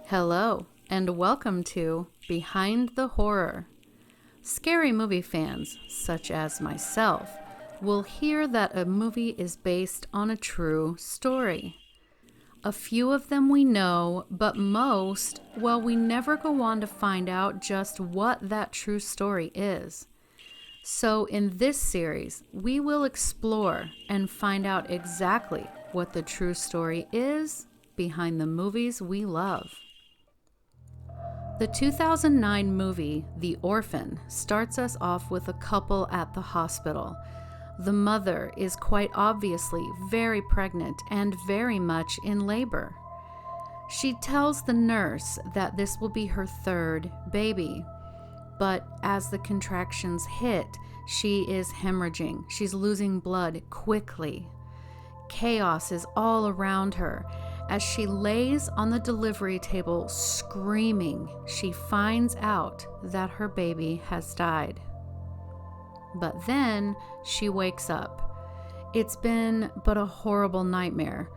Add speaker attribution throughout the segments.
Speaker 1: Hello, and welcome to Behind the Horror. Scary movie fans, such as myself, will hear that a movie is based on a true story. A few of them we know, but most, well, we never go on to find out just what that true story is. So in this series, we will explore and find out exactly what the true story is behind the movies we love. The 2009 movie, The Orphan, starts us off with a couple at the hospital. The mother is quite obviously very pregnant and very much in labor. She tells the nurse that this will be her third baby, but as the contractions hit, she is hemorrhaging. She's losing blood quickly. Chaos is all around her. As she lays on the delivery table screaming, she finds out that her baby has died. But then she wakes up. It's been but a horrible nightmare.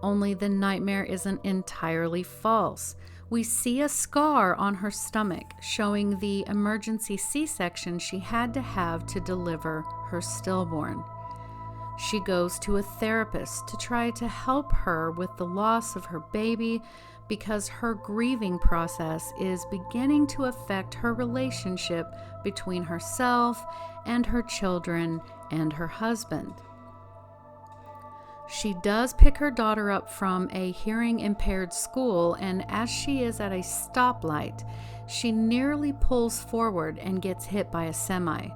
Speaker 1: Only the nightmare isn't entirely false. We see a scar on her stomach showing the emergency C-section she had to have to deliver her stillborn. She goes to a therapist to try to help her with the loss of her baby because her grieving process is beginning to affect her relationship between herself and her children and her husband. She does pick her daughter up from a hearing-impaired school, and as she is at a stoplight, she nearly pulls forward and gets hit by a semi.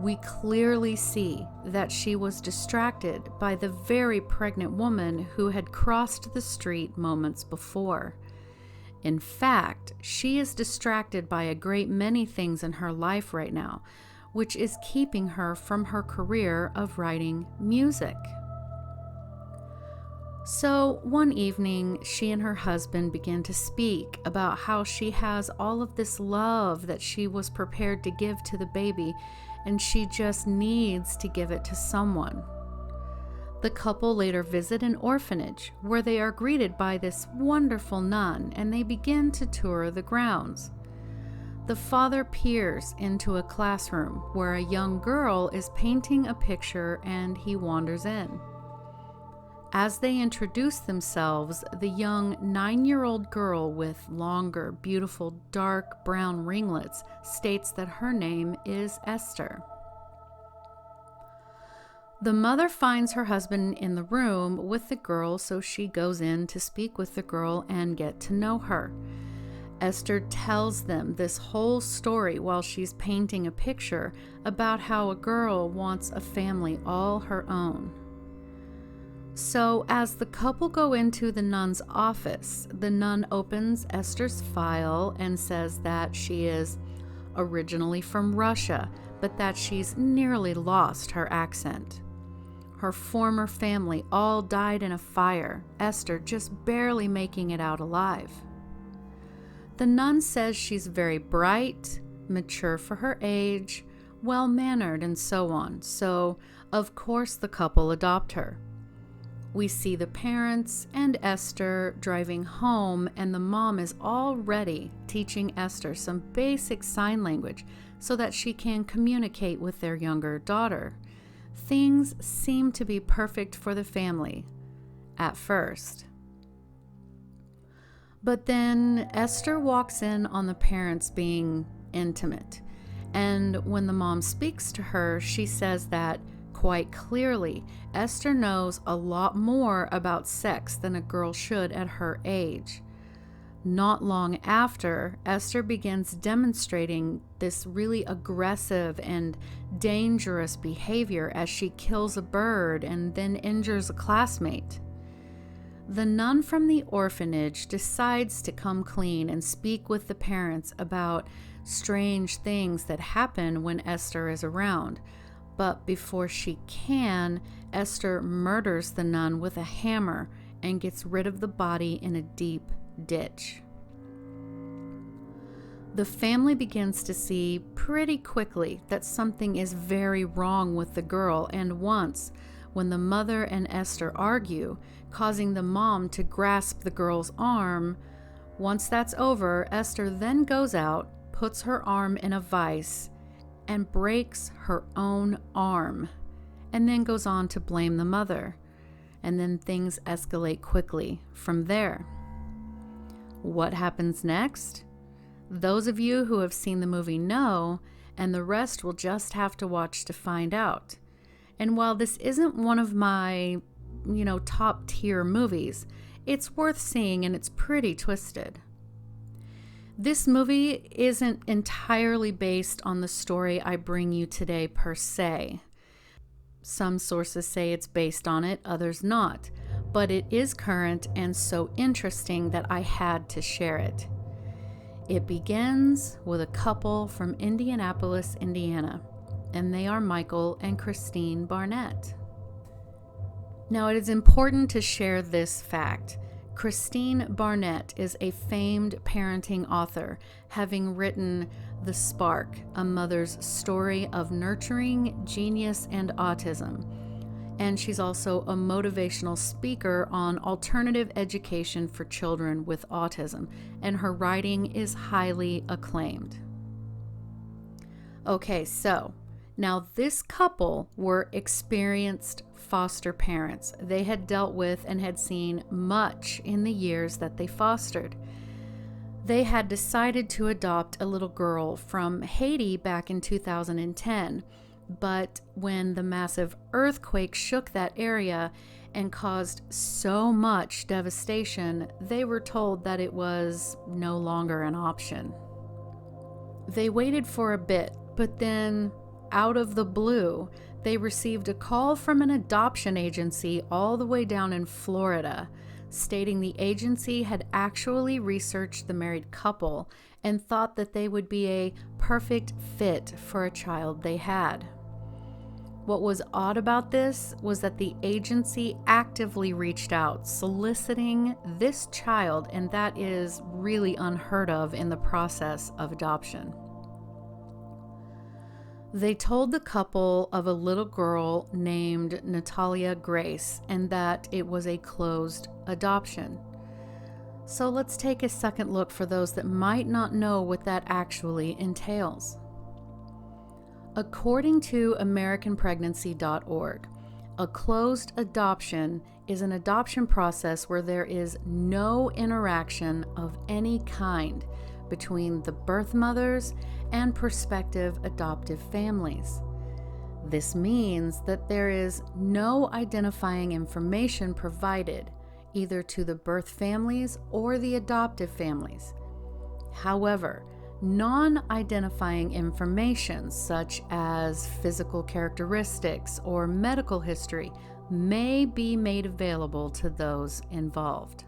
Speaker 1: We clearly see that she was distracted by the very pregnant woman who had crossed the street moments before. In fact, she is distracted by a great many things in her life right now, which is keeping her from her career of writing music. So one evening, she and her husband begin to speak about how she has all of this love that she was prepared to give to the baby, and she just needs to give it to someone. The couple later visit an orphanage where they are greeted by this wonderful nun, and they begin to tour the grounds. The father peers into a classroom where a young girl is painting a picture, and he wanders in. As they introduce themselves, the young 9-year-old girl with longer, beautiful, dark brown ringlets states that her name is Esther. The mother finds her husband in the room with the girl, so she goes in to speak with the girl and get to know her. Esther tells them this whole story while she's painting a picture about how a girl wants a family all her own. So as the couple go into the nun's office, the nun opens Esther's file and says that she is originally from Russia, but that she's nearly lost her accent. Her former family all died in a fire, Esther just barely making it out alive. The nun says she's very bright, mature for her age, well-mannered, and so on, so of course the couple adopt her. We see the parents and Esther driving home, and the mom is already teaching Esther some basic sign language so that she can communicate with their younger daughter. Things seem to be perfect for the family at first. But then Esther walks in on the parents being intimate, and when the mom speaks to her, she says that quite clearly, Esther knows a lot more about sex than a girl should at her age. Not long after, Esther begins demonstrating this really aggressive and dangerous behavior as she kills a bird and then injures a classmate. The nun from the orphanage decides to come clean and speak with the parents about strange things that happen when Esther is around. But before she can, Esther murders the nun with a hammer and gets rid of the body in a deep ditch. The family begins to see pretty quickly that something is very wrong with the girl, and once, when the mother and Esther argue, causing the mom to grasp the girl's arm, Once that's over, Esther then goes out, puts her arm in a vise, and breaks her own arm, and then goes on to blame the mother. And then things escalate quickly from there. What happens next? Those of you who have seen the movie know, and the rest will just have to watch to find out. And while this isn't one of my, top tier movies, it's worth seeing and it's pretty twisted. This movie isn't entirely based on the story I bring you today per se. Some sources say it's based on it, others not, but it is current and so interesting that I had to share it. It begins with a couple from Indianapolis, Indiana, and they are Michael and Christine Barnett. Now, it is important to share this fact. Christine Barnett is a famed parenting author, having written The Spark, a mother's story of nurturing, genius, and autism. And she's also a motivational speaker on alternative education for children with autism, and her writing is highly acclaimed. Okay, so now this couple were experienced foster parents. They had dealt with and had seen much in the years that they fostered. They had decided to adopt a little girl from Haiti back in 2010, but when the massive earthquake shook that area and caused so much devastation, they were told that it was no longer an option. They waited for a bit, but then, out of the blue, they received a call from an adoption agency all the way down in Florida, stating the agency had actually researched the married couple and thought that they would be a perfect fit for a child they had. What was odd about this was that the agency actively reached out, soliciting this child, and that is really unheard of in the process of adoption. They told the couple of a little girl named Natalia Grace and that it was a closed adoption. So let's take a second look for those that might not know what that actually entails. According to AmericanPregnancy.org, a closed adoption is an adoption process where there is no interaction of any kind between the birth mothers and prospective adoptive families. This means that there is no identifying information provided either to the birth families or the adoptive families. However, non-identifying information such as physical characteristics or medical history may be made available to those involved.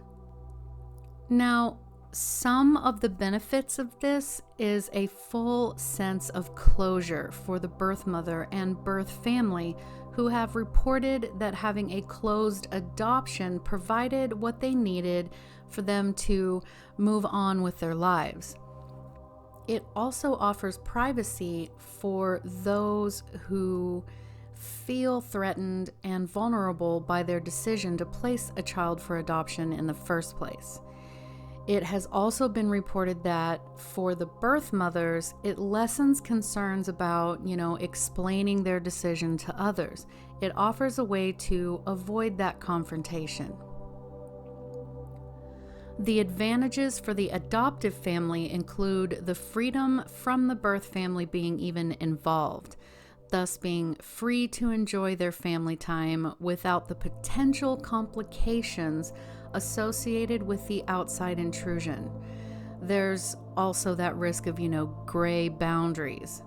Speaker 1: Now, some of the benefits of this is a full sense of closure for the birth mother and birth family who have reported that having a closed adoption provided what they needed for them to move on with their lives. It also offers privacy for those who feel threatened and vulnerable by their decision to place a child for adoption in the first place. It has also been reported that for the birth mothers, it lessens concerns about, explaining their decision to others. It offers a way to avoid that confrontation. The advantages for the adoptive family include the freedom from the birth family being even involved, thus being free to enjoy their family time without the potential complications associated with the outside intrusion. There's also that risk of, gray boundaries.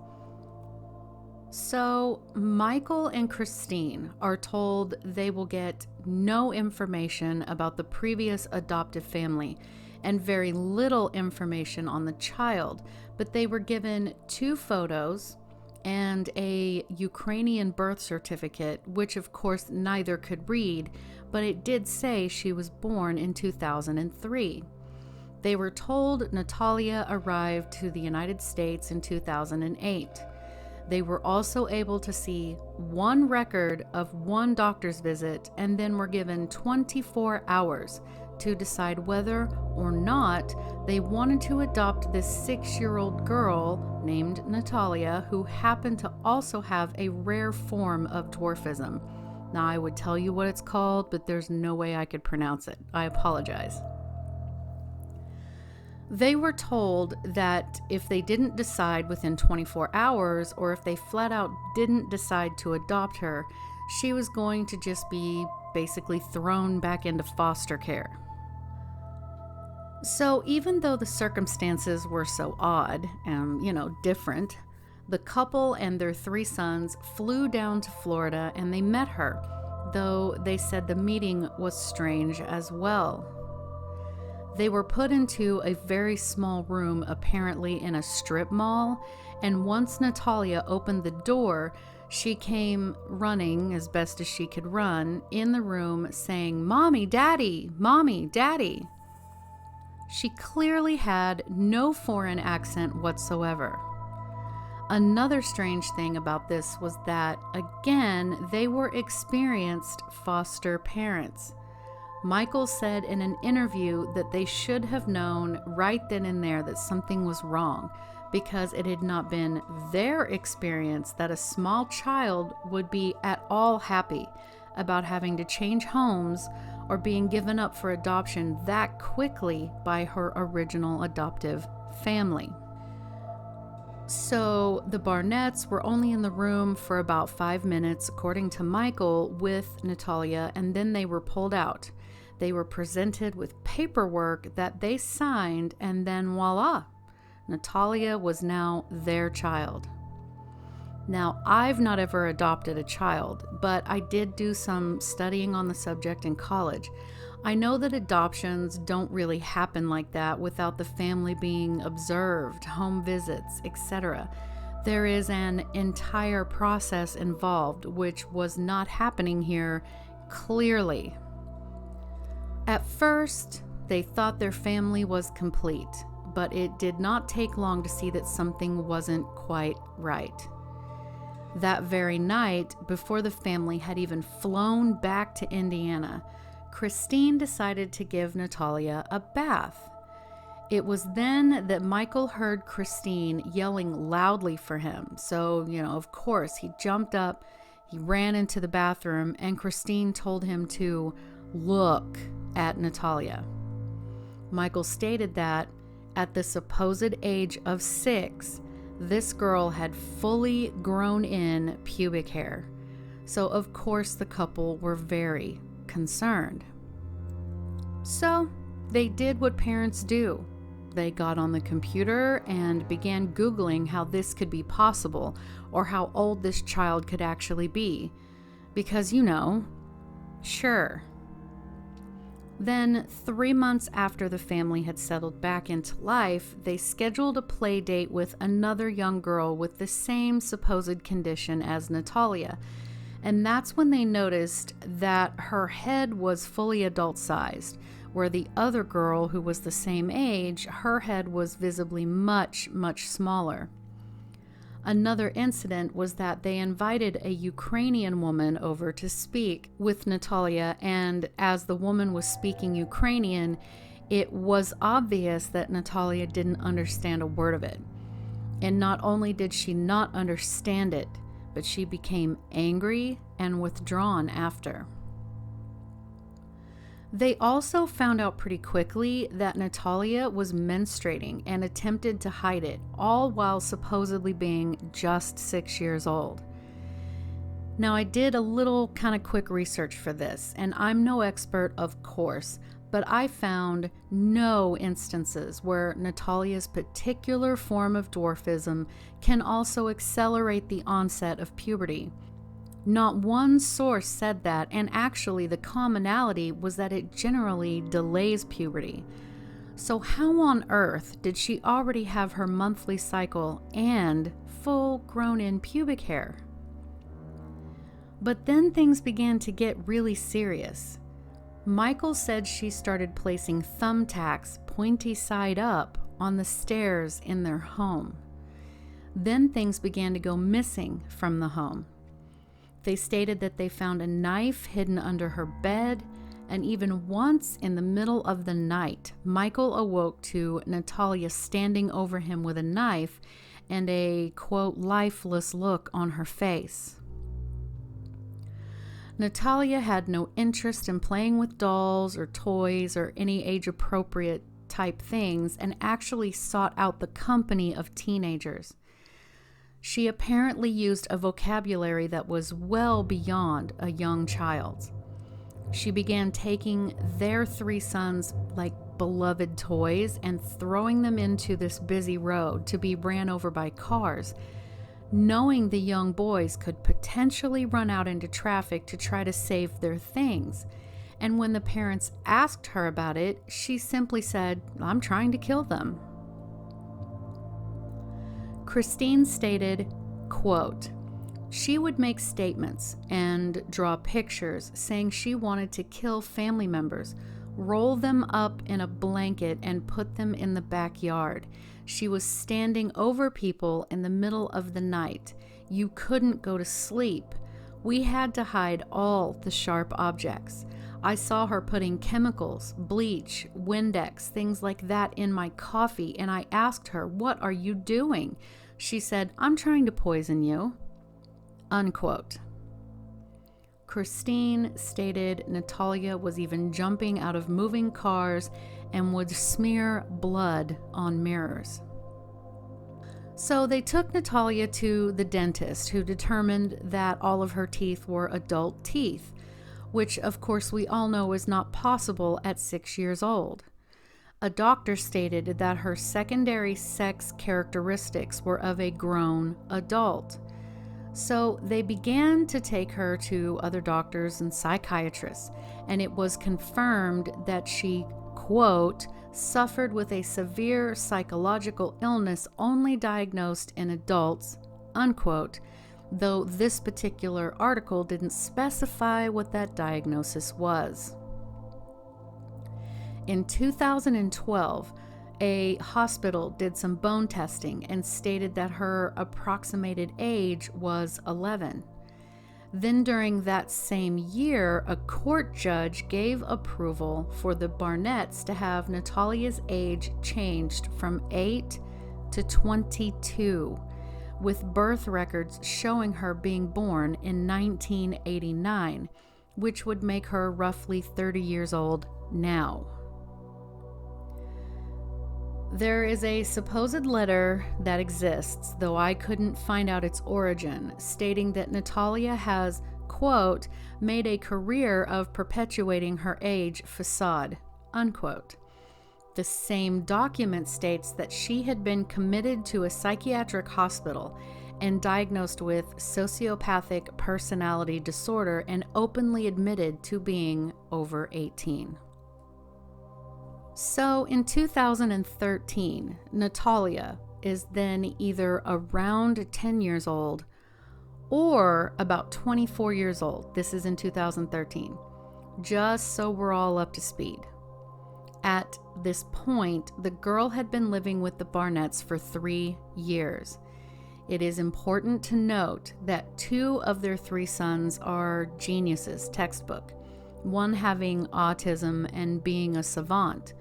Speaker 1: So Michael and Christine are told they will get no information about the previous adoptive family and very little information on the child, but they were given 2 photos and a Ukrainian birth certificate, which of course neither could read, but it did say she was born in 2003. They were told Natalia arrived to the United States in 2008. They were also able to see 1 record of 1 doctor's visit and then were given 24 hours to decide whether or not they wanted to adopt this 6-year-old girl named Natalia, who happened to also have a rare form of dwarfism. Now, I would tell you what it's called, but there's no way I could pronounce it. I apologize. They were told that if they didn't decide within 24 hours, or if they flat out didn't decide to adopt her, she was going to just be basically thrown back into foster care. So even though the circumstances were so odd and, different, the couple and their 3 sons flew down to Florida and they met her, though they said the meeting was strange as well. They were put into a very small room, apparently in a strip mall, and once Natalia opened the door, she came running as best as she could run in the room saying, "Mommy, Daddy, Mommy, Daddy." She clearly had no foreign accent whatsoever. Another strange thing about this was that, again, they were experienced foster parents. Michael said in an interview that they should have known right then and there that something was wrong, because it had not been their experience that a small child would be at all happy about having to change homes or being given up for adoption that quickly by her original adoptive family. So the Barnetts were only in the room for about 5 minutes, according to Michael, with Natalia, and then they were pulled out. They were presented with paperwork that they signed, and then voila, Natalia was now their child. Now, I've not ever adopted a child, but I did do some studying on the subject in college. I know that adoptions don't really happen like that without the family being observed, home visits, etc. There is an entire process involved, which was not happening here clearly. At first, they thought their family was complete, but it did not take long to see that something wasn't quite right. That very night, before the family had even flown back to Indiana, Christine decided to give Natalia a bath. It was then that Michael heard Christine yelling loudly for him. So, of course, he jumped up, he ran into the bathroom, and Christine told him to look at Natalia. Michael stated that at the supposed age of 6, this girl had fully grown in pubic hair. So of course the couple were very concerned. So they did what parents do. They got on the computer and began Googling how this could be possible, or how old this child could actually be. Because, sure. Then, 3 months after the family had settled back into life, they scheduled a play date with another young girl with the same supposed condition as Natalia. And that's when they noticed that her head was fully adult-sized, where the other girl, who was the same age, her head was visibly much, much smaller. Another incident was that they invited a Ukrainian woman over to speak with Natalia, and as the woman was speaking Ukrainian, it was obvious that Natalia didn't understand a word of it. And not only did she not understand it, but she became angry and withdrawn after. They also found out pretty quickly that Natalia was menstruating and attempted to hide it, all while supposedly being just 6 years old. Now, I did a little kind of quick research for this, and I'm no expert, of course, but I found no instances where Natalia's particular form of dwarfism can also accelerate the onset of puberty. Not one source said that, and actually the commonality was that it generally delays puberty. So how on earth did she already have her monthly cycle and full grown-in pubic hair? But then things began to get really serious. Michael said she started placing thumbtacks pointy side up on the stairs in their home. Then things began to go missing from the home. They stated that they found a knife hidden under her bed, And even once in the middle of the night, Michael awoke to Natalia standing over him with a knife and a, quote, lifeless look on her face. Natalia had no interest in playing with dolls or toys or any age-appropriate type things and actually sought out the company of teenagers. She apparently used a vocabulary that was well beyond a young child's. She began taking their 3 sons like beloved toys and throwing them into this busy road to be ran over by cars, knowing the young boys could potentially run out into traffic to try to save their things. And when the parents asked her about it, she simply said, "I'm trying to kill them." Christine stated, quote, "She would make statements and draw pictures saying she wanted to kill family members, roll them up in a blanket and put them in the backyard. She was standing over people in the middle of the night. You couldn't go to sleep. We had to hide all the sharp objects. I saw her putting chemicals, bleach, Windex, things like that in my coffee, and I asked her, 'What are you doing?' She said, 'I'm trying to poison you.'" Unquote. Christine stated Natalia was even jumping out of moving cars and would smear blood on mirrors. So they took Natalia to the dentist, who determined that all of her teeth were adult teeth, which of course we all know is not possible at 6 years old. A doctor stated that her secondary sex characteristics were of a grown adult. So they began to take her to other doctors and psychiatrists, and it was confirmed that she, quote, suffered with a severe psychological illness only diagnosed in adults, unquote, though this particular article didn't specify what that diagnosis was. In 2012, a hospital did some bone testing and stated that her approximated age was 11. Then during that same year, a court judge gave approval for the Barnetts to have Natalia's age changed from 8 to 22, with birth records showing her being born in 1989, which would make her roughly 30 years old now. There is a supposed letter that exists, though I couldn't find out its origin, stating that Natalia has, quote, made a career of perpetuating her age facade, unquote. The same document states that she had been committed to a psychiatric hospital and diagnosed with sociopathic personality disorder and openly admitted to being over 18. So in 2013, Natalia is then either around 10 years old or about 24 years old. This is in 2013, just so we're all up to speed. At this point, the girl had been living with the Barnetts for 3 years. It is important to note that 2 of their 3 sons are geniuses, textbook, one having autism and being a savant.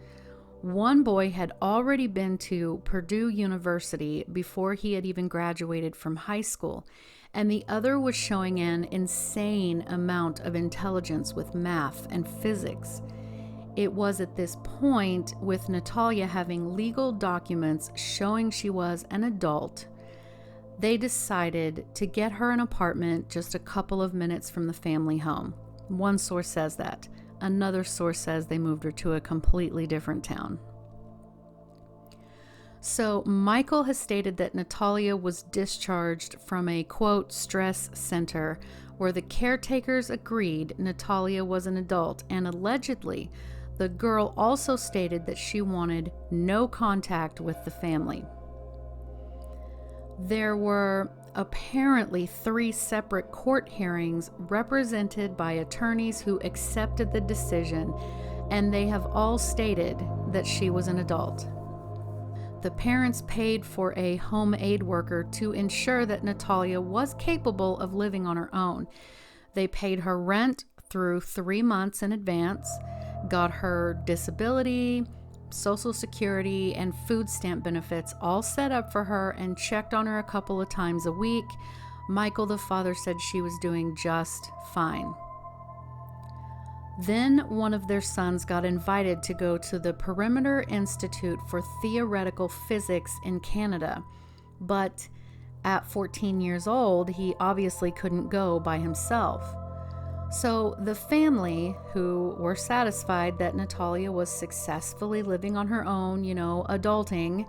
Speaker 1: One boy had already been to Purdue University before he had even graduated from high school, and the other was showing an insane amount of intelligence with math and physics. It was at this point, with Natalia having legal documents showing she was an adult, they decided to get her an apartment just a couple of minutes from the family home. One source says that. Another source says they moved her to a completely different town. So Michael has stated that Natalia was discharged from a, quote, stress center where the caretakers agreed Natalia was an adult, and allegedly the girl also stated that she wanted no contact with the family. There were apparently 3 separate court hearings represented by attorneys who accepted the decision, and they have all stated that she was an adult. The parents paid for a home aid worker to ensure that Natalia was capable of living on her own. They paid her rent, through 3 months in advance, got her disability, Social Security, and food stamp benefits all set up for her, and checked on her a couple of times a week. Michael, the father, said she was doing just fine. Then one of their sons got invited to go to the Perimeter Institute for Theoretical Physics in Canada, but at 14 years old, he obviously couldn't go by himself. So the family, who were satisfied that Natalia was successfully living on her own, adulting,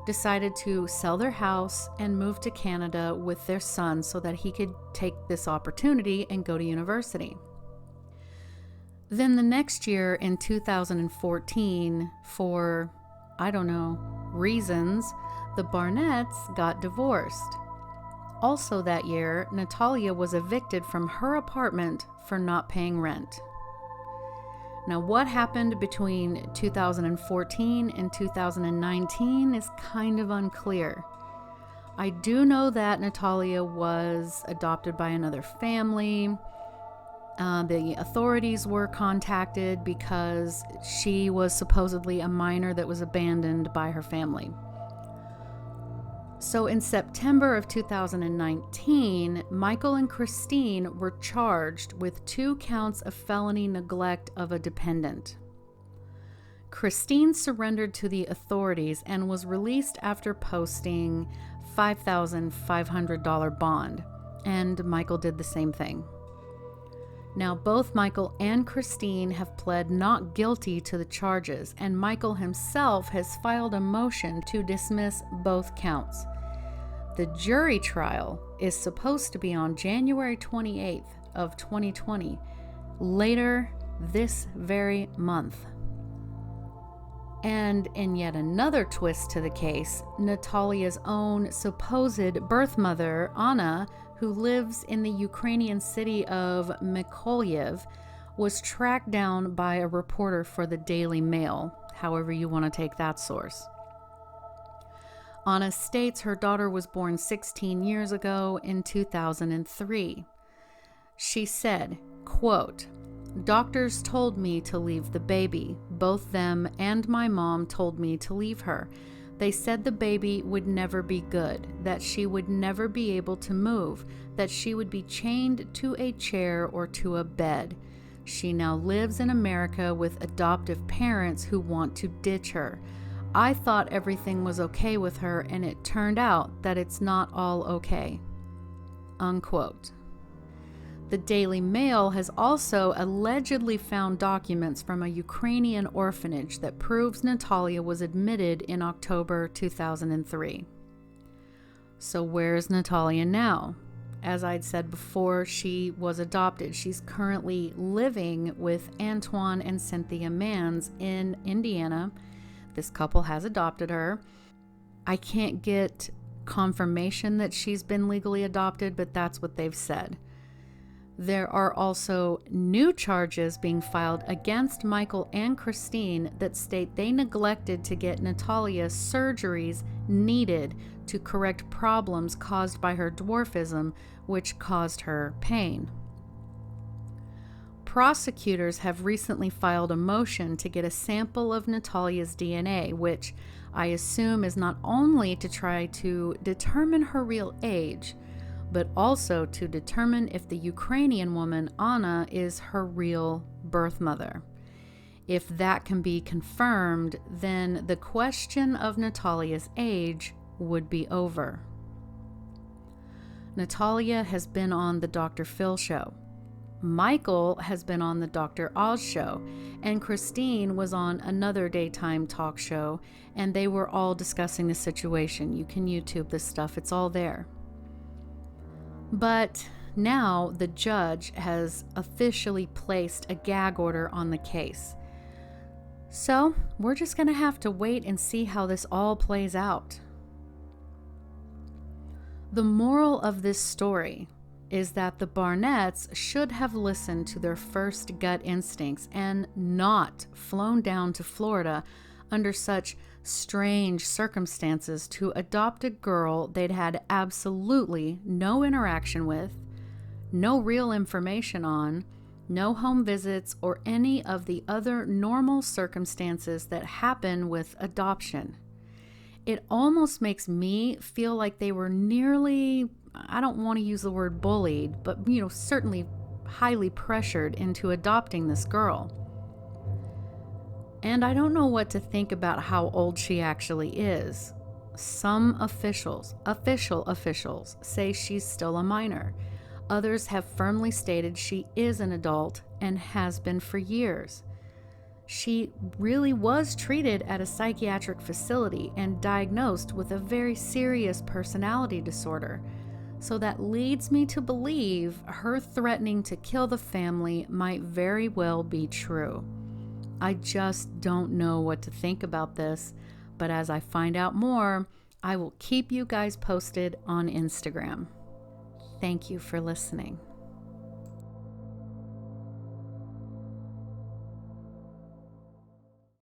Speaker 1: decided to sell their house and move to Canada with their son so that he could take this opportunity and go to university. Then the next year in 2014, for, reasons, the Barnetts got divorced. Also that year, Natalia was evicted from her apartment for not paying rent. Now, what happened between 2014 and 2019 is kind of unclear. I do know that Natalia was adopted by another family. The authorities were contacted because she was supposedly a minor that was abandoned by her family. So in September of 2019, Michael and Christine were charged with 2 counts of felony neglect of a dependent. Christine surrendered to the authorities and was released after posting $5,500 bond, and Michael did the same thing. Now, both Michael and Christine have pled not guilty to the charges, and Michael himself has filed a motion to dismiss both counts. The jury trial is supposed to be on January 28th of 2020, later this very month. And in yet another twist to the case, Natalia's own supposed birth mother, Anna, who lives in the Ukrainian city of Mykolaiv, was tracked down by a reporter for the Daily Mail, however you want to take that source. Anna states her daughter was born 16 years ago in 2003. She said, quote, "Doctors told me to leave the baby. Both them and my mom told me to leave her. They said the baby would never be good, that she would never be able to move, that she would be chained to a chair or to a bed. She now lives in America with adoptive parents who want to ditch her. I thought everything was okay with her, and it turned out that it's not all okay." Unquote. The Daily Mail has also allegedly found documents from a Ukrainian orphanage that proves Natalia was admitted in October 2003. So where's Natalia now? As I'd said before, she was adopted. She's currently living with Antoine and Cynthia Manns in Indiana. This couple has adopted her. I can't get confirmation that she's been legally adopted, but that's what they've said. There are also new charges being filed against Michael and Christine that state they neglected to get Natalia surgeries needed to correct problems caused by her dwarfism, which caused her pain. Prosecutors have recently filed a motion to get a sample of Natalia's DNA, which I assume is not only to try to determine her real age, but also to determine if the Ukrainian woman, Anna, is her real birth mother. If that can be confirmed, then the question of Natalia's age would be over. Natalia has been on the Dr. Phil show. Michael has been on the Dr. Oz show, and Christine was on another daytime talk show, and they were all discussing the situation. You can YouTube this stuff, it's all there. But now the judge has officially placed a gag order on the case. So we're just going to have to wait and see how this all plays out. The moral of this story is that the Barnetts should have listened to their first gut instincts and not flown down to Florida under such strange circumstances to adopt a girl they'd had absolutely no interaction with, no real information on, No home visits or any of the other normal circumstances that happen with adoption. It almost makes me feel like they were nearly, I don't want to use the word bullied, but certainly highly pressured into adopting this girl. And I don't know what to think about how old she actually is. Some official officials say she's still a minor. Others have firmly stated she is an adult and has been for years. She really was treated at a psychiatric facility and diagnosed with a very serious personality disorder. So that leads me to believe her threatening to kill the family might very well be true. I just don't know what to think about this, but as I find out more, I will keep you guys posted on Instagram. Thank you for listening.